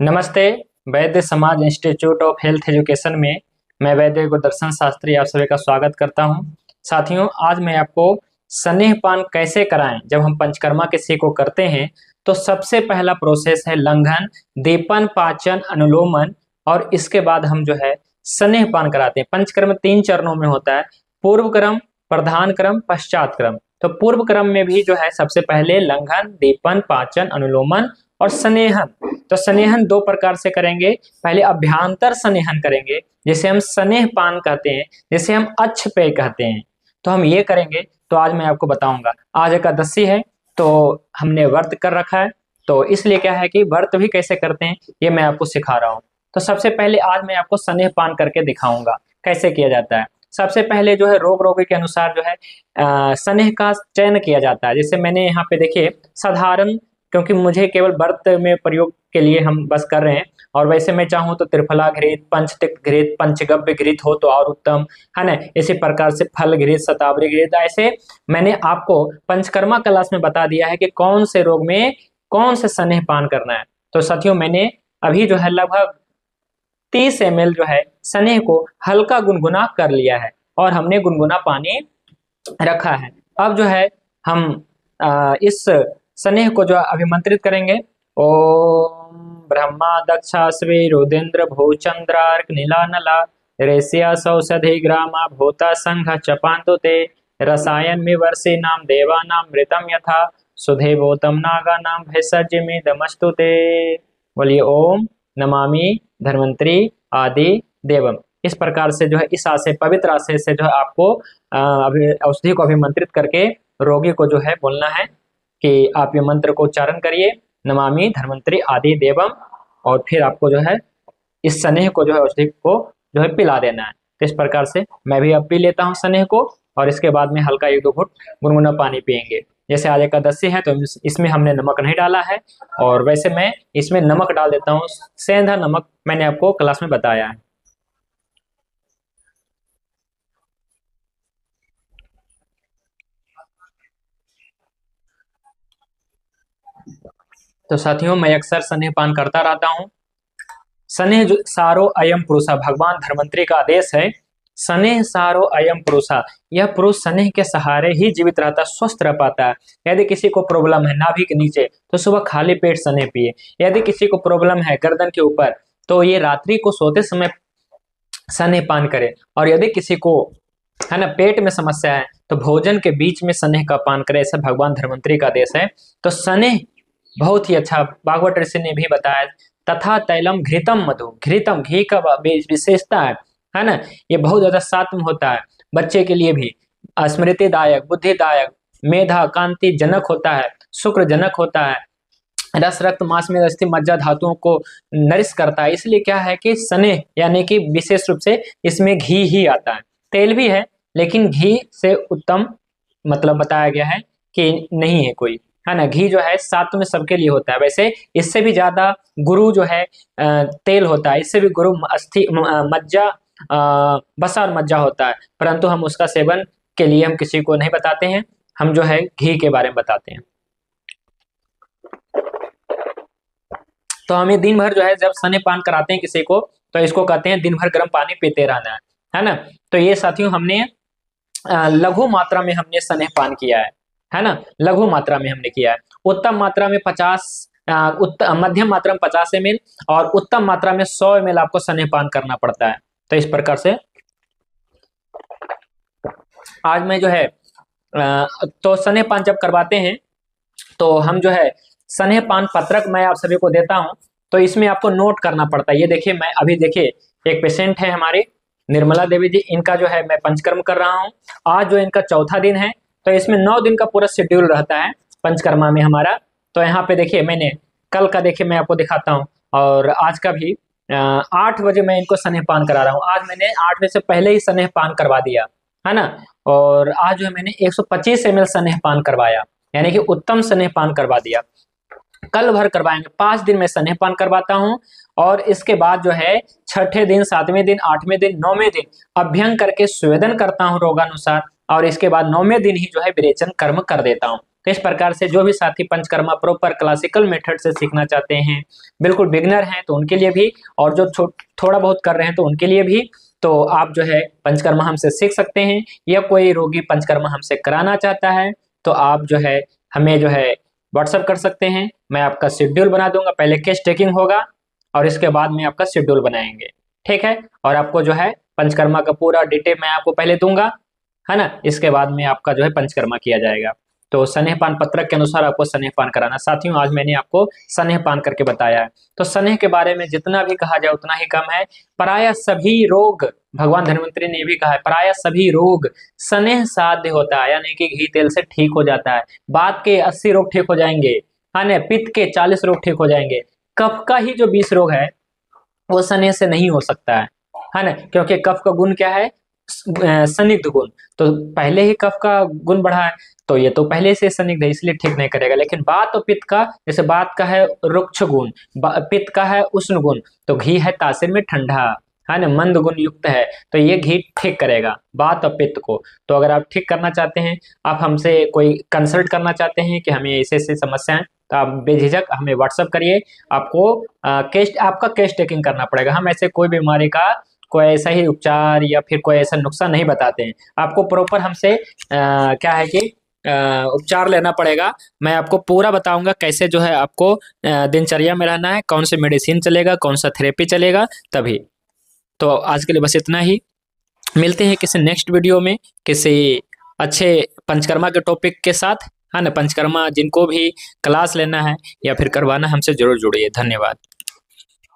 नमस्ते। वैद्य समाज institute of health education में मैं वैद्य गुरदर्शन शास्त्री आप सभी का स्वागत करता हूं। साथियों, आज मैं आपको स्नेहपान कैसे कराएं। जब हम पंचकर्मा किसी को करते हैं तो सबसे पहला प्रोसेस है लंघन, दीपन, पाचन, अनुलोमन और इसके बाद हम जो है स्नेहपान कराते हैं। पंचकर्म 3 चरणों में होता है, पूर्व क्रम, प्रधान क्रम, पश्चात क्रम। तो पूर्व क्रम में भी जो है सबसे पहले लंघन, दीपन, पाचन, अनुलोमन और स्नेहन। तो स्नेहन 2 प्रकार से करेंगे। पहले अभ्यांतर स्नेहन करेंगे जिसे हम स्नेहपान कहते हैं, जिसे हम अच्छपेय कहते हैं। तो हम ये करेंगे। तो आज मैं आपको बताऊंगा। आज एकादशी है तो हमने व्रत कर रखा है, तो इसलिए क्या है कि व्रत भी कैसे करते हैं ये मैं आपको सिखा रहा हूँ। तो सबसे पहले आज मैं आपको स्नेहपान करके दिखाऊंगा कैसे किया जाता है। सबसे पहले जो है रोग रोगी के अनुसार जो है स्नेह का चयन किया जाता है। जैसे मैंने यहाँ पे देखिए साधारण, क्योंकि मुझे केवल व्रत में प्रयोग के लिए हम बस कर रहे हैं, और वैसे मैं चाहूँ तो त्रिफला घृत, पंचतिक्त घृत, पंचगव्य घृत हो तो और उत्तम है ना। इसी प्रकार से फल घृत, शतावरी घृत, ऐसे मैंने आपको पंचकर्मा क्लास में बता दिया है कि कौन से रोग में कौन से स्नेह पान करना है। तो साथियों, मैंने अभी जो है लगभग 30 ml जो है स्नेह को हल्का गुनगुना कर लिया है और हमने गुनगुना पानी रखा है। अब जो है हम इस स्नेह को जो अभिमंत्रित करेंगे। ओम ब्रह्मा दक्षाश्वी रुद्रेन्द्र भूचंद्रार्क नीलानला रेस्या सौषधि ग्रामा भूता संघ चपांतो ते रसायन में वर्षे नाम देवा नाम मृतम यथा सुधेवोतम नागा नाम भेषज्यमे दमस्तु ते। बोलिए ओम नमामि धन्वंतरि आदि देवम। इस प्रकार से जो है इस आशय पवित्र आशय से जो है आपको औषधि को अभिमंत्रित करके रोगी को जो है बोलना है कि आप ये मंत्र को उच्चारण करिए, नमामि धन्वंतरि आदि देवम, और फिर आपको जो है इस स्नेह को जो है औषधि को जो है पिला देना है। तो इस प्रकार से मैं भी अब पी लेता हूँ स्नेह को, और इसके बाद में हल्का 1-2 घुट गुनगुना पानी पियेंगे। जैसे आज एकादशी है तो इसमें हमने नमक नहीं डाला है, और वैसे मैं इसमें नमक डाल देता हूँ, सेंधा नमक मैंने आपको क्लास में बताया है। तो साथियों, मैं अक्सर स्नेह पान करता रहता हूँ। स्नेह जो सारो अयम पुरुषा, भगवान धन्वंतरि का आदेश है, स्नेह सारो अयम पुरुषा। यह पुरुष स्नेह के सहारे ही जीवित रहता, स्वस्थ रह पाता है। यदि किसी को प्रॉब्लम है नाभि के नीचे तो सुबह खाली पेट स्नेह पिए। यदि किसी को प्रॉब्लम है गर्दन के ऊपर तो ये रात्रि को सोते समय स्नेह पान करे। और यदि किसी को है ना पेट में समस्या है तो भोजन के बीच में स्नेह का पान करे। ऐसा भगवान धन्वंतरि का आदेश है। तो स्नेह बहुत ही अच्छा, भागवत ऋषि ने भी बताया, तथा तैलम घृतम मधु। घृतम घी का विशेषता है ना, ये बहुत ज्यादा सात्व होता है। बच्चे के लिए भी स्मृतिदायक, बुद्धिदायक, मेधा कांति जनक होता है, शुक्र जनक होता है, रस रक्त मांस में अस्थि मज्जा धातुओं को नरिश करता है। इसलिए क्या है कि स्नेह यानी कि विशेष रूप से इसमें घी ही आता है। तेल भी है लेकिन घी से उत्तम मतलब बताया गया है कि नहीं है कोई, है ना। घी जो है सात्व में सबके लिए होता है। वैसे इससे भी ज्यादा गुरु जो है तेल होता है, इससे भी गुरु अस्थि मज्जा, बसा और मज्जा होता है, परंतु हम उसका सेवन के लिए हम किसी को नहीं बताते हैं। हम जो है घी के बारे में बताते हैं। तो हमें दिन भर जो है जब स्नेह पान कराते हैं किसी को तो इसको कहते हैं दिन भर गर्म पानी पीते रहना है ना। तो ये साथियों हमने लघु मात्रा में हमने स्नेह पान किया है ना। लघु मात्रा में हमने किया है। उत्तम मात्रा में 50, मध्यम मात्रा में 50 ml और उत्तम मात्रा में 100 ml आपको स्नेह पान करना पड़ता है। तो इस प्रकार से आज मैं जो है तो स्नेह पान जब करवाते हैं तो हम जो है स्नेह पान पत्रक मैं आप सभी को देता हूं। तो इसमें आपको नोट करना पड़ता है। ये देखिए, मैं अभी देखिए एक पेशेंट है हमारी निर्मला देवी जी, इनका जो है मैं पंचकर्म कर रहा हूं। आज जो इनका चौथा दिन है, तो इसमें 9 दिन का पूरा शेड्यूल रहता है पंचकर्मा में हमारा। तो यहाँ पे देखिए मैंने कल का देखिए मैं आपको दिखाता हूँ, और आज का भी 8 बजे मैं इनको स्नेह पान करा रहा हूँ। आज मैंने 8 बजे से पहले ही स्नेह पान करवा दिया है ना। और आज जो है मैंने 125 ml स्नेह पान करवाया, यानी कि उत्तम स्नेह पान करवा दिया। कल भर करवाएंगे, 5 दिन में स्नेह पान करवाता हूं, और इसके बाद जो है 6ठे दिन, 7वें दिन, 8वें दिन, 9वें दिन अभ्यंग करके स्वेदन करता हूं रोगानुसार, और इसके बाद 9वें दिन ही जो है विरेचन कर्म कर देता हूं। तो इस प्रकार से जो भी साथी पंचकर्मा प्रॉपर क्लासिकल मेथड से सीखना चाहते हैं, बिल्कुल बिगनर हैं तो उनके लिए भी, और जो थोड़ा बहुत कर रहे हैं तो उनके लिए भी, तो आप जो है पंचकर्मा हमसे सीख सकते हैं। या कोई रोगी पंचकर्मा हमसे कराना चाहता है तो आप जो है हमें जो है व्हाट्सअप कर सकते हैं। मैं आपका शेड्यूल बना दूंगा, पहले केस टेकिंग होगा और इसके बाद में आपका शेड्यूल बनाएंगे, ठीक है। और आपको जो है पंचकर्मा का पूरा डिटेल मैं आपको पहले दूंगा, है ना। इसके बाद में आपका जो है पंचकर्मा किया जाएगा। तो स्नेहपान पत्रक के अनुसार आपको स्नेहपान कराना। साथियों, आज मैंने आपको स्नेहपान करके बताया है। तो स्नेह के बारे में जितना भी कहा जाए उतना ही कम है। प्रायः सभी रोग, भगवान धन्वंतरि ने भी कहा है, प्रायः सभी रोग स्नेह साध्य होता है, यानी कि घी तेल से ठीक हो जाता है। बात के 80 रोग ठीक हो जाएंगे, है ना, पित्त के 40 रोग ठीक हो जाएंगे। कफ का ही जो 20 रोग है वो स्नेह से नहीं हो सकता है ना, क्योंकि कफ का गुण क्या है, संदिग्ध गुण। तो पहले ही कफ का गुण बढ़ा है तो ये तो पहले से संदिग्ध है, इसलिए ठीक नहीं करेगा। लेकिन बात और पित्त का, जैसे बात का है रुक्ष गुण, पित्त का है उष्ण गुण, तो घी है तासीर में ठंडा, है ना, मंद गुण युक्त है, तो ये घी ठीक करेगा बात और पित्त को। तो अगर आप ठीक करना चाहते हैं, आप हमसे कोई कंसल्ट करना चाहते हैं कि हमें ऐसे ऐसे समस्याएं, तो आप बेझिझक हमें व्हाट्सअप करिए। आपको आपका केस टेकिंग करना पड़ेगा। हम ऐसे कोई बीमारी का कोई ऐसा ही उपचार या फिर कोई ऐसा नुस्खा नहीं बताते हैं। आपको प्रॉपर हमसे क्या है कि उपचार लेना पड़ेगा। मैं आपको पूरा बताऊंगा कैसे जो है आपको दिनचर्या में रहना है, कौन से मेडिसिन चलेगा, कौन सा थेरेपी चलेगा, तभी। तो आज के लिए बस इतना ही। मिलते हैं किसी नेक्स्ट वीडियो में किसी अच्छे पंचकर्मा के टॉपिक के साथ, है ना। पंचकर्मा जिनको भी क्लास लेना है या फिर करवाना, हमसे जरूर जुड़िए। धन्यवाद।